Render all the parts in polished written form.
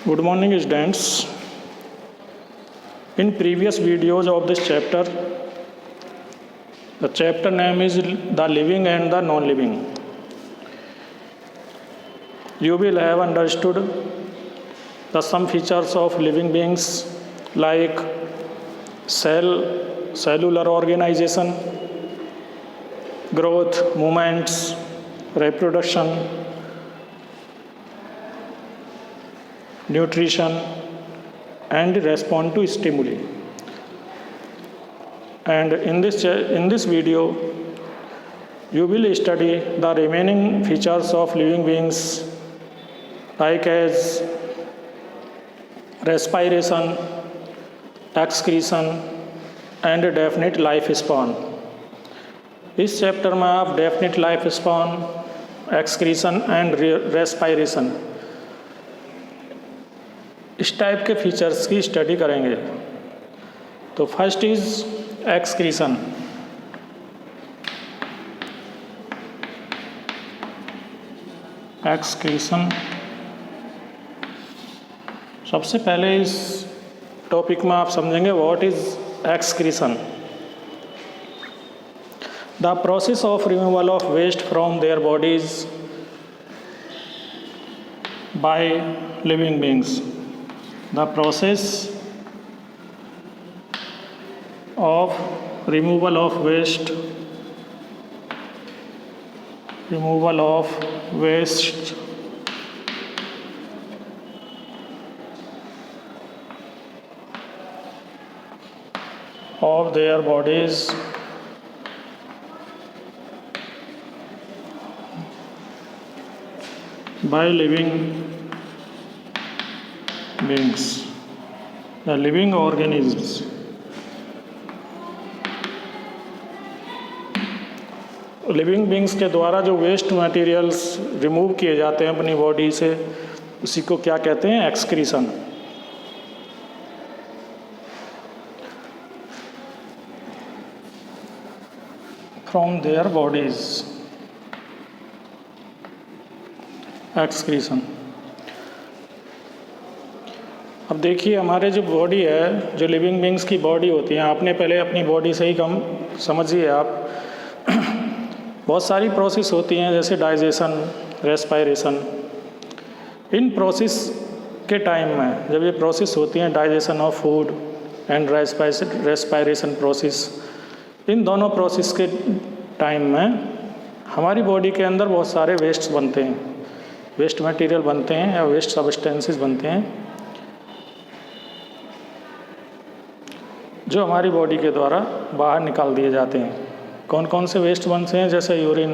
Good morning, students. In previous videos of this chapter, the chapter name is The Living and the Non-Living. You will have understood some features of living beings like cellular organization, growth, movements, reproduction, nutrition, and respond to stimuli. And in this video, you will study the remaining features of living beings like as respiration, excretion, and definite life span. इस chapter में आप definite life span, excretion and respiration इस type के features की study करेंगे। तो first is excretion. Excretion सबसे पहले इस टॉपिक में आप समझेंगे what is excretion. The process of removal of waste from their bodies by living beings. The process of removal of waste of their bodies by living beings, the living organisms. Living beings के द्वारा जो waste materials remove किए जाते हैं अपनी body से, उसी को क्या कहते हैं? Excretion. From their bodies, excretion. अब देखिए हमारे जो बॉडी है, जो लिविंग बींग्स की बॉडी होती है, आपने पहले अपनी बॉडी से ही कम समझिए आप बहुत सारी प्रोसेस होती हैं जैसे डाइजेशन, रेस्पायरेशन। इन प्रोसेस के टाइम में जब ये प्रोसेस होती हैं, digestion of food and respiration process, इन दोनों प्रोसेस के टाइम में हमारी बॉडी के अंदर बहुत सारे वेस्ट बनते हैं, वेस्ट मटेरियल बनते हैं या वेस्ट सब्सटेंसेस बनते हैं जो हमारी बॉडी के द्वारा बाहर निकाल दिए जाते हैं। कौन कौन से वेस्ट बनते हैं? जैसे urine,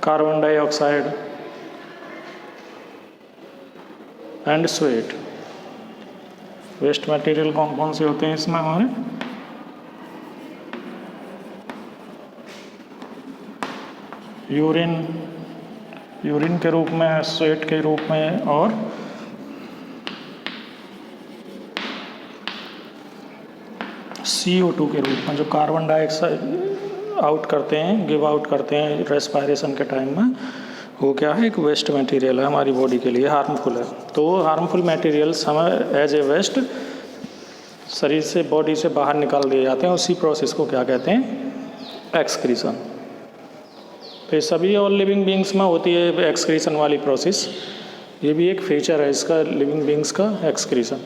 carbon dioxide and sweat. Waste material कौन कौन से होते हैं इसमें? हमारे यूरिन के रूप में, स्वेट के रूप में, और CO2 के रूप में, जो कार्बन डाइऑक्साइड आउट करते हैं, गिव आउट करते हैं रेस्पायरेशन के टाइम में, वो क्या है? एक वेस्ट मटेरियल है, हमारी बॉडी के लिए हार्मफुल है। तो वो हार्मफुल मटेरियल्स हमें एज ए वेस्ट शरीर से, बॉडी से बाहर निकाल दिए जाते हैं। उसी प्रोसेस को क्या कहते हैं? एक्सक्रीशन। तो सभी और लिविंग बींग्स में होती है एक्सक्रीशन वाली प्रोसेस। ये भी एक फीचर है इसका, लिविंग बींग्स का, एक्सक्रीशन।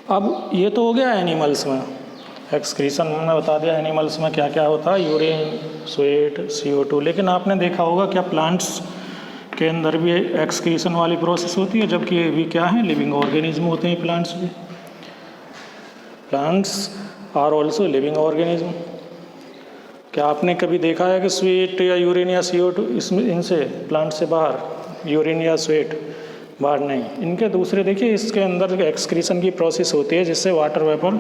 अब ये तो हो गया एनिमल्स में। एक्सक्रीशन मैंने बता दिया एनिमल्स में क्या क्या होता है, यूरिन, स्वेट, CO2। लेकिन आपने देखा होगा क्या प्लांट्स के अंदर भी एक्सक्रीशन वाली प्रोसेस होती है, जबकि ये भी क्या है? लिविंग ऑर्गेनिज्म होते हैं प्लांट्स भी। Plants are also living organism. क्या आपने कभी देखा है कि स्वेट या यूरिन या CO2 इसमें, इनसे प्लांट से बाहर यूरिन या स्वेट बाहर नहीं? इनके दूसरे देखिए, इसके अंदर एक्सक्रीशन की प्रोसेस होती है जिससे वाटर वेपर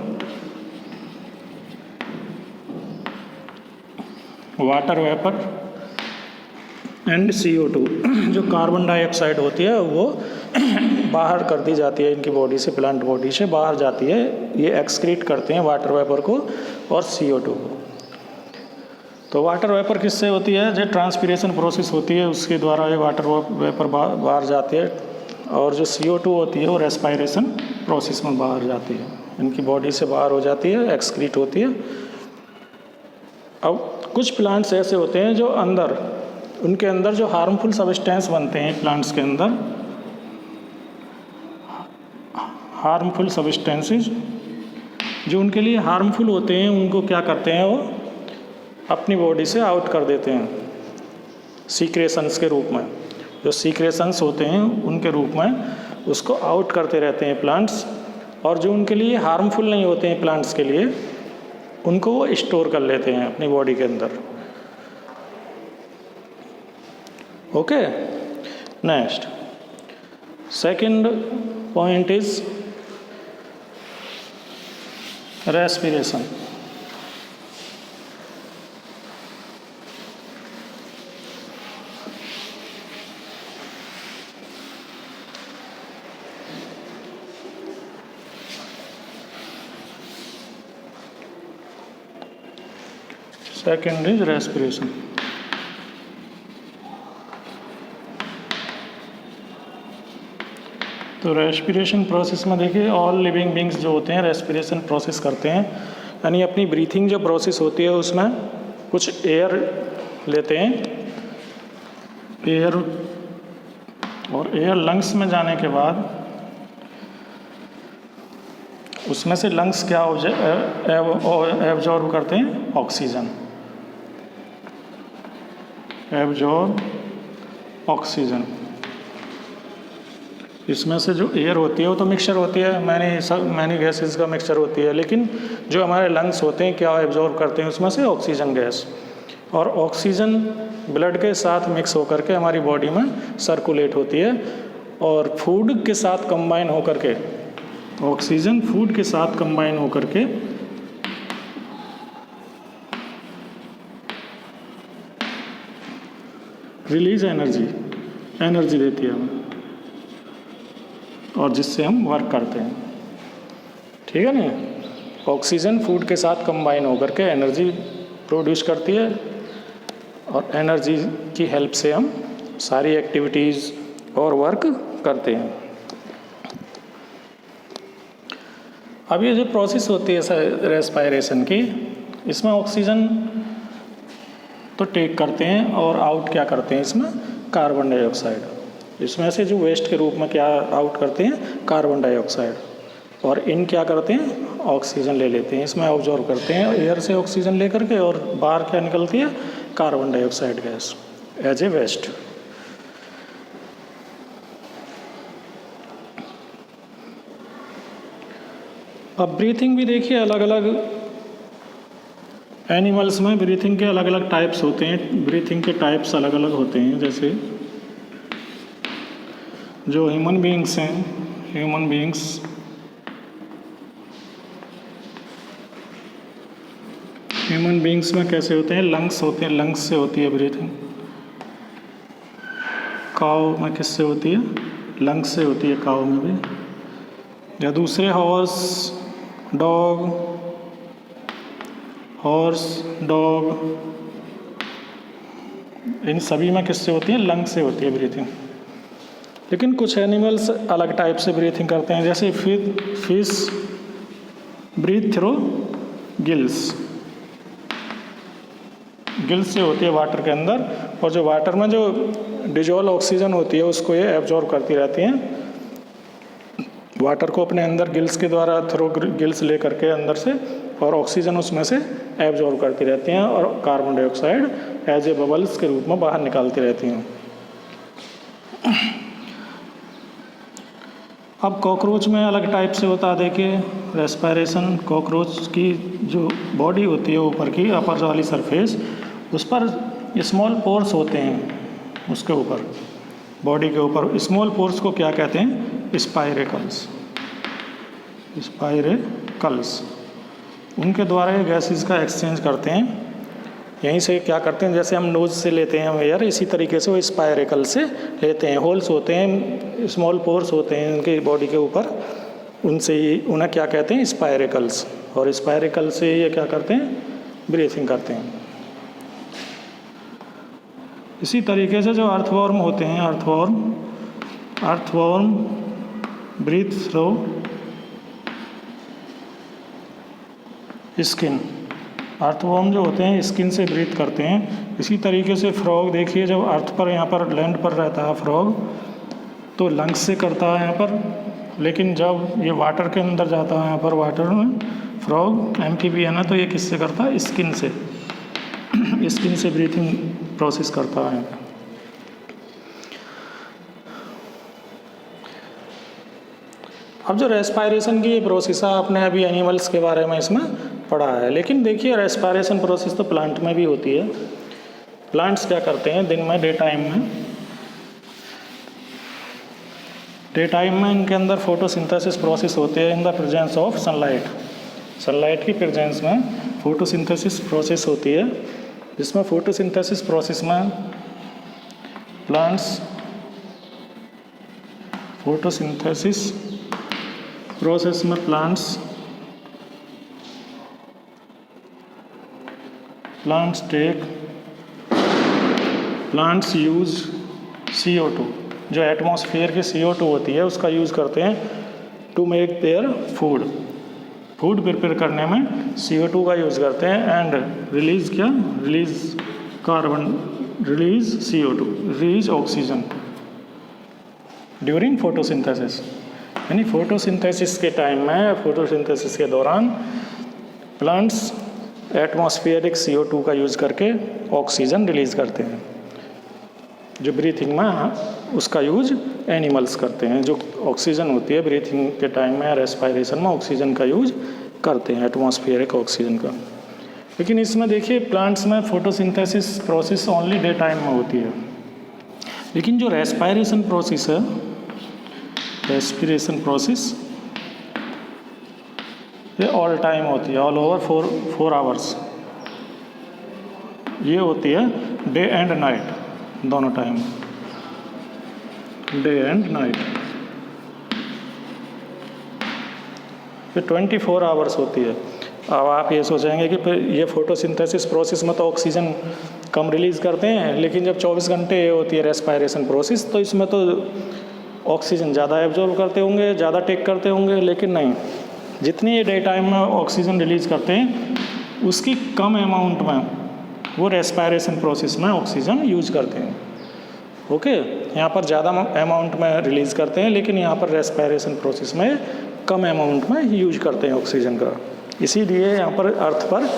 एंड CO2 जो कार्बन डाइऑक्साइड होती है वो बाहर कर दी जाती है इनकी बॉडी से, प्लांट बॉडी से बाहर जाती है। ये एक्सक्रीट करते हैं वाटर वेपर को और CO2 को। तो वाटर वेपर किससे होती है? जो ट्रांसपीरेशन प्रोसेस होती है उसके द्वारा ये वाटर वेपर बाहर जाती है, और जो CO2 होती है वो रेस्पायरेशन प्रोसेस में बाहर जाती है, इनकी बॉडी से बाहर हो जाती है, एक्सक्रीट होती है। अब कुछ प्लांट्स ऐसे होते हैं जो उनके अंदर जो हार्मफुल सब्सटेंस बनते हैं प्लांट्स के अंदर, हार्मफुल सब्सटेंसेस जो उनके लिए हार्मफुल होते हैं, उनको क्या करते हैं, वो अपनी बॉडी से आउट कर देते हैं सीक्रेशंस के रूप में। जो सीक्रेशंस होते हैं उनके रूप में उसको आउट करते रहते हैं प्लांट्स, और जो उनके लिए हार्मफुल नहीं होते हैं प्लांट्स के लिए, उनको वो स्टोर कर लेते हैं अपनी बॉडी के अंदर। Okay, next second point is respiration. Second is respiration. तो रेस्पिरेशन प्रोसेस में देखिए ऑल लिविंग बींग्स जो होते हैं रेस्पिरेशन प्रोसेस करते हैं, यानी अपनी ब्रीथिंग जो प्रोसेस होती है उसमें कुछ एयर लेते हैं, एयर, और एयर लंग्स में जाने के बाद उसमें से लंग्स क्या एब्जॉर्ब करते हैं? Oxygen, absorb oxygen. इसमें से जो एयर होती है वो तो मिक्सचर होती है, मैनी गैसेस का मिक्सचर होती है, लेकिन जो हमारे लंग्स होते हैं क्या एब्जॉर्ब करते हैं? उसमें से ऑक्सीजन गैस, और ऑक्सीजन ब्लड के साथ मिक्स होकर के हमारी बॉडी में सर्कुलेट होती है, और फूड के साथ कंबाइन होकर के, ऑक्सीजन फूड के साथ कंबाइन होकर के रिलीज एनर्जी देती है हमें, और जिससे हम वर्क करते हैं। ठीक है ना? ऑक्सीजन फूड के साथ कंबाइन होकर के एनर्जी प्रोड्यूस करती है, और एनर्जी की हेल्प से हम सारी एक्टिविटीज़ और वर्क करते हैं। अब ये जो प्रोसेस होती है रेस्पायरेशन की, इसमें ऑक्सीजन तो टेक करते हैं, और आउट क्या करते हैं? इसमें कार्बन डाइऑक्साइड। इसमें से जो वेस्ट के रूप में क्या आउट करते हैं? कार्बन डाइऑक्साइड, और इन क्या करते हैं? ऑक्सीजन ले लेते हैं, इसमें ऑब्जॉर्व करते हैं एयर से ऑक्सीजन लेकर के, और बाहर क्या निकलती है? Carbon dioxide gas as a waste. अब ब्रीथिंग भी देखिए, अलग अलग एनिमल्स में ब्रीथिंग के अलग अलग टाइप्स होते हैं, ब्रीथिंग के टाइप्स अलग अलग होते हैं। जैसे जो ह्यूमन बीइंग्स हैं, ह्यूमन बीइंग्स में कैसे होते हैं? लंग्स होते हैं, लंग्स से होती है ब्रीथिंग। काऊ में किससे होती है? लंग्स से होती है, काऊ में भी। या दूसरे हॉर्स, डॉग, इन सभी में किससे होती है? लंग्स से होती है ब्रीथिंग। लेकिन कुछ एनिमल्स अलग टाइप से ब्रीथिंग करते हैं, जैसे फिश ब्रीथ थ्रू गिल्स से होती है वाटर के अंदर, और जो वाटर में जो डिजॉल्व ऑक्सीजन होती है उसको ये एब्जॉर्ब करती रहती हैं, वाटर को अपने अंदर गिल्स के द्वारा थ्रू गिल्स ले करके अंदर से, और ऑक्सीजन उसमें से एब्जॉर्ब करती रहती हैं, और carbon dioxide as a bubbles के रूप में बाहर निकालती रहती हैं। अब कॉकरोच में अलग टाइप से होता है, देखिए रेस्पायरेशन। कॉकरोच की जो बॉडी होती है ऊपर की, अपर वाली सरफेस, उस पर स्मॉल पोर्स होते हैं, उसके ऊपर बॉडी के ऊपर स्मॉल पोर्स को क्या कहते हैं? स्पाइरेकल्स। उनके द्वारा ये गैसेस का एक्सचेंज करते हैं, यहीं से क्या करते हैं? जैसे हम नोज से लेते हैं हम एयर, इसी तरीके से वो स्पाइरेकल से लेते हैं। होल्स होते हैं, स्मॉल पोर्स होते हैं उनके बॉडी के ऊपर, उनसे ही उन्हें क्या कहते हैं? स्पाइरेकल्स। और स्पाइरेकल से ये क्या करते हैं? ब्रीथिंग करते हैं। इसी तरीके से जो अर्थवॉर्म होते हैं, earthworm breathe through skin, earthworm जो होते हैं स्किन से ब्रीथ करते हैं। इसी तरीके से फ्रॉग देखिए, जब अर्थ पर यहाँ पर लैंड पर रहता है फ्रॉग तो लंग्स से करता है यहाँ पर, लेकिन जब ये वाटर के अंदर जाता है यहाँ पर वाटर में फ्रॉग एम्फीबियन है तो ये किससे करता है, स्किन से स्किन से ब्रीथिंग प्रोसेस करता है। अब जो रेस्पायरेशन की प्रोसेस है आपने अभी एनिमल्स के बारे में इसमें पढ़ा है, लेकिन देखिए रेस्पायरेशन प्रोसेस तो प्लांट में भी होती है। प्लांट्स क्या करते हैं दिन में, डे टाइम में इनके अंदर फोटोसिंथेसिस प्रोसेस होती है in the presence of sunlight की प्रेजेंस में फोटोसिंथेसिस प्रोसेस होती है, जिसमें फोटोसिंथेसिस प्रोसेस में प्लांट्स प्लांट्स यूज CO2, जो एटमॉस्फेयर की CO2 होती है उसका यूज़ करते हैं to make their food prepare करने में CO2 का यूज़ करते हैं and release oxygen during photosynthesis. यानी फोटोसिंथेसिस के टाइम में, फोटोसिंथेसिस के दौरान प्लांट्स एटमॉस्फेरिक CO2 का यूज़ करके ऑक्सीजन रिलीज़ करते हैं। जो ब्रीथिंग में उसका यूज एनिमल्स करते हैं, जो ऑक्सीजन होती है ब्रीथिंग के टाइम में, रेस्पायरेशन में ऑक्सीजन का यूज करते हैं, एटमॉस्फेरिक ऑक्सीजन का। लेकिन इसमें देखिए प्लांट्स में photosynthesis process only day time में होती है, लेकिन जो रेस्पायरेशन प्रोसेस है, ये ऑल टाइम होती है, ऑल ओवर 4 आवर्स। ये होती है डे एंड नाइट, दोनों टाइम, डे एंड नाइट। ये 24 आवर्स होती है। अब आप ये सोचेंगे कि फिर ये फोटोसिंथेसिस प्रोसेस में तो ऑक्सीजन कम रिलीज़ करते हैं, लेकिन जब 24 घंटे ये होती है रेस्पायरेशन प्रोसेस तो इसमें तो ऑक्सीजन ज़्यादा एब्जॉर्ब करते होंगे, ज़्यादा टेक करते होंगे, लेकिन नहीं, जितनी ये डे टाइम में ऑक्सीजन रिलीज़ करते हैं उसकी कम अमाउंट में वो रेस्पायरेशन प्रोसेस में ऑक्सीजन यूज करते हैं। ओके, यहाँ पर ज़्यादा अमाउंट में रिलीज़ करते हैं, लेकिन यहाँ पर रेस्पायरेशन प्रोसेस में कम अमाउंट में यूज करते हैं ऑक्सीजन का। इसीलिए यहाँ पर अर्थ पर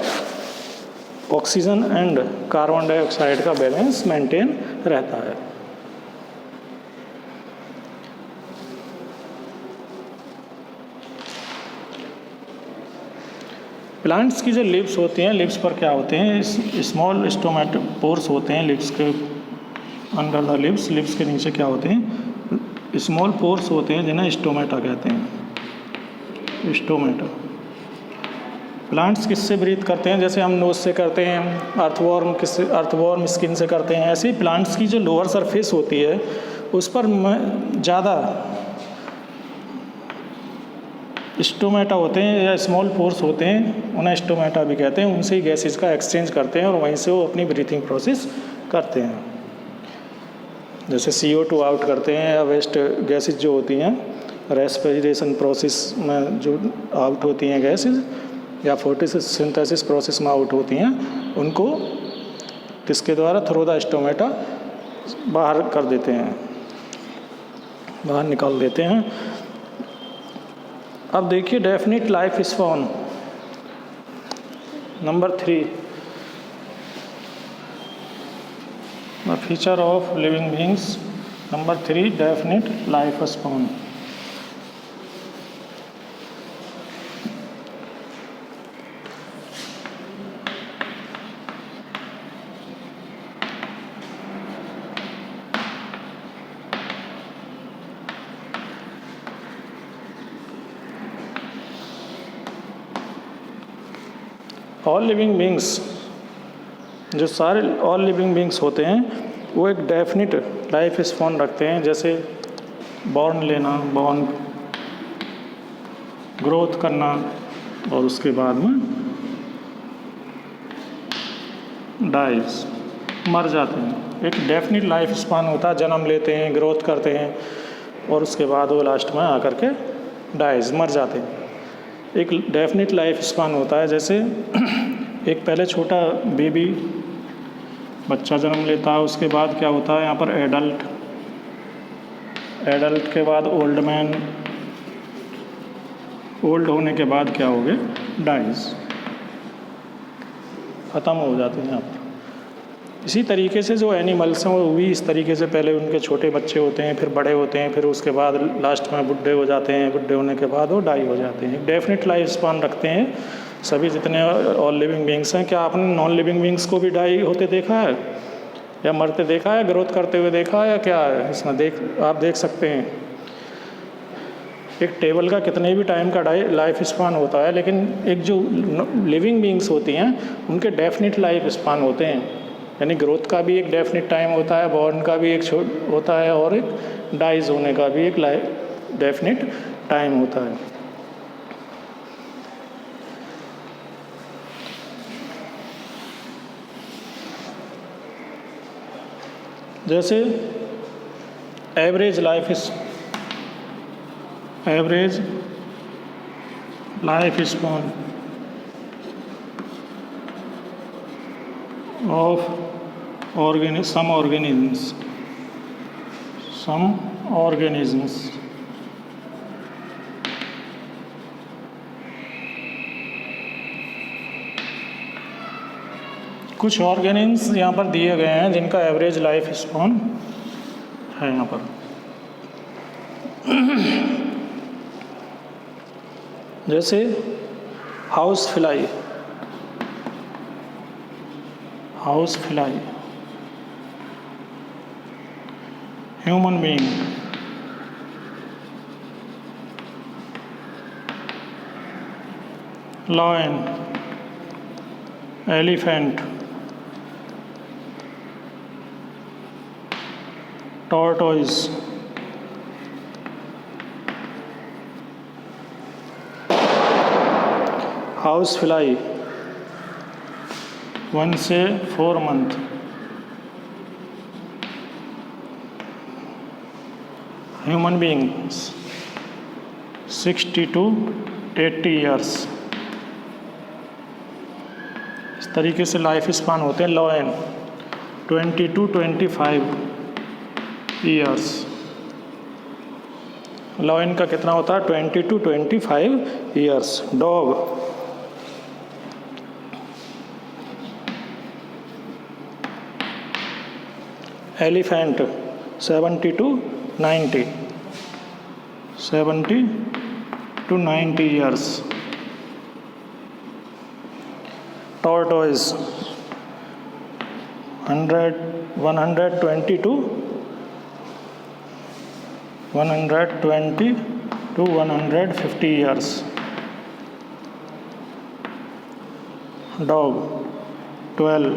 ऑक्सीजन एंड कार्बन डाइऑक्साइड का बैलेंस मेंटेन रहता है। प्लांट्स की जो लिप्स होती हैं, लिप्स पर क्या होते हैं, स्मॉल स्टोमेटा पोर्स होते हैं लिप्स के अंडर द लिप्स के नीचे क्या होते हैं, स्मॉल पोर्स होते हैं जिन्हें स्टोमेटा कहते हैं। स्टोमेटा प्लांट्स किससे ब्रीथ करते हैं, जैसे हम नोज से करते हैं, अर्थवॉर्म स्किन से करते हैं, ऐसे ही प्लांट्स की जो लोअर सरफेस होती है उस पर ज़्यादा स्टोमेटा होते हैं या स्मॉल पोर्स होते हैं, उन्हें स्टोमेटा भी कहते हैं। उनसे ही गैसेज का एक्सचेंज करते हैं और वहीं से वो अपनी ब्रीथिंग प्रोसेस करते हैं। जैसे CO2 आउट करते हैं या वेस्ट गैसेज जो होती हैं रेस्पिरेशन प्रोसेस में जो आउट होती हैं गैसेज, या फोटोसिंथेसिस प्रोसेस में आउट होती हैं, उनको किसके द्वारा, थ्रू द स्टोमेटा बाहर कर देते हैं, बाहर निकाल देते हैं। अब देखिए definite life span number 3, the feature of living beings number 3, definite life span. All living beings, जो सारे ऑल लिविंग बींग्स होते हैं वो एक डेफिनिट लाइफ स्पैन रखते हैं। जैसे बॉर्न लेना, बॉर्न ग्रोथ करना और उसके बाद में डाइज, मर जाते हैं। एक डेफिनिट लाइफ स्पान होता है, जन्म लेते हैं, ग्रोथ करते हैं और उसके बाद वो लास्ट में आकर के डाइज, मर जाते हैं। एक डेफिनिट लाइफ स्पान होता है, जैसे एक पहले छोटा बेबी बच्चा जन्म लेता है, उसके बाद क्या होता है यहाँ पर एडल्ट, एडल्ट के बाद ओल्ड मैन, ओल्ड होने के बाद क्या हो गए, डाइज, ख़त्म हो जाते हैं यहाँ पर। इसी तरीके से जो एनिमल्स हैं वो भी इस तरीके से पहले उनके छोटे बच्चे होते हैं, फिर बड़े होते हैं, फिर उसके बाद लास्ट में बुढ़े हो जाते हैं, बुढ़े होने के बाद वो डाई हो जाते हैं। डेफिनेट लाइफ स्पान रखते हैं सभी जितने ऑल लिविंग बींग्स हैं। क्या आपने नॉन लिविंग बींग्स को भी डाई होते देखा है या मरते देखा है, ग्रोथ करते हुए देखा है या क्या है इसमें? आप देख सकते हैं एक टेबल का कितने भी टाइम का लाइफ स्पान होता है, लेकिन एक जो लिविंग बींग्स होती हैं उनके डेफिनेट लाइफ स्पान होते हैं। यानी ग्रोथ का भी एक डेफिनेट टाइम होता है, बॉर्न का भी एक होता है और एक डाइज होने का भी एक डेफिनेट टाइम होता है। जैसे average life span of some organisms कुछ ऑर्गेनिम्स यहाँ पर दिए गए हैं जिनका एवरेज लाइफ स्पान है यहाँ पर। जैसे house fly, human being, lion, elephant, tortoise, house fly 1 से 4 month, human beings 60 to 80 years. इस तरीके से लाइफ स्पान होते हैं। Lion 20 to 25 years. लॉयन का कितना होता है? 20 to 25 years. Dog elephant 70 to 90 years. Tortoise 120 to 150 years. Dog 12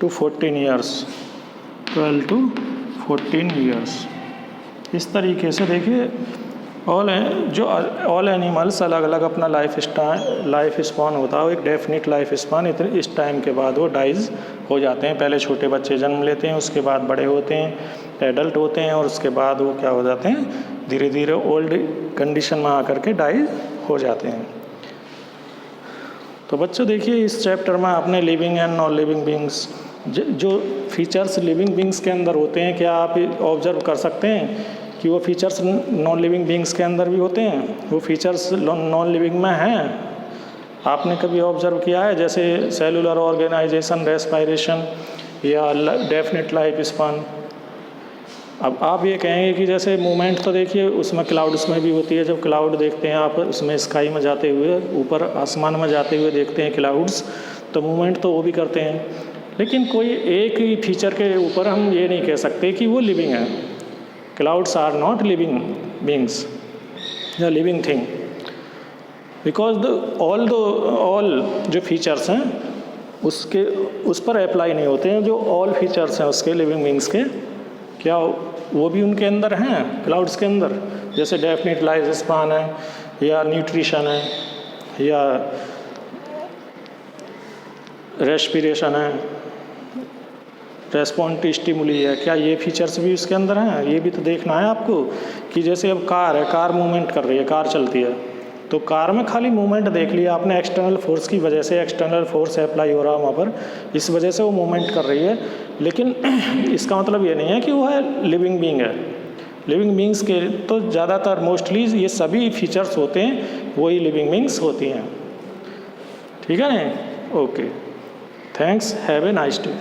to 14 years. 12 to 14 years. इस तरीके से देखिए ऑल एनिमल्स अलग अलग अपना लाइफ स्पान होता है। एक डेफिनेट लाइफ स्पान इस टाइम के बाद वो डाइज हो जाते हैं। पहले छोटे बच्चे जन्म लेते हैं, उसके बाद बड़े होते हैं, एडल्ट होते हैं और उसके बाद वो क्या हो जाते हैं, धीरे धीरे ओल्ड कंडीशन में आकर के डाइज हो जाते हैं। तो बच्चों देखिए इस चैप्टर में आपने living and non living beings जो फीचर्स लिविंग बींग्स के अंदर होते हैं, क्या आप ऑब्जर्व कर सकते हैं कि वो फीचर्स नॉन लिविंग बींग्स के अंदर भी होते हैं? वो फीचर्स नॉन लिविंग में हैं? आपने कभी ऑब्जर्व किया है? जैसे सेलुलर ऑर्गेनाइजेशन, रेस्पायरेशन या डेफिनेट लाइफ स्पान। अब आप ये कहेंगे कि जैसे मूवमेंट तो देखिए उसमें क्लाउड्स में भी होती है। जब क्लाउड देखते हैं आप उसमें स्काई में जाते हुए, ऊपर आसमान में जाते हुए देखते हैं क्लाउड्स, तो मूवमेंट तो वो भी करते हैं। लेकिन कोई एक ही फीचर के ऊपर हम ये नहीं कह सकते कि वो लिविंग है। Clouds are not living beings या लिविंग थिंग, बिकॉज ऑल जो फीचर्स हैं उस पर अप्लाई नहीं होते हैं। जो ऑल फीचर्स हैं उसके लिविंग बींग्स के, क्या वो भी उनके अंदर हैं क्लाउड्स के अंदर? जैसे डेफिनेट लाइफ स्पान है या न्यूट्रिशन है या रेस्पिरेशन है, रेस्पॉन्टिव स्टिमुली है, क्या ये फीचर्स भी इसके अंदर हैं? ये भी तो देखना है आपको कि जैसे अब कार है, कार मूवमेंट कर रही है, कार चलती है, तो कार में खाली मूवमेंट देख लिया आपने, एक्सटर्नल फोर्स की वजह से, एक्सटर्नल फोर्स अप्लाई हो रहा है वहाँ पर, इस वजह से वो मूवमेंट कर रही है, लेकिन इसका मतलब ये नहीं है कि वो है लिविंग बीइंग है। लिविंग बीइंग्स के तो ज़्यादातर मोस्टली ये सभी फीचर्स होते हैं, वही लिविंग बीइंग्स होती हैं। ठीक है ना? Okay, thanks, have a nice day.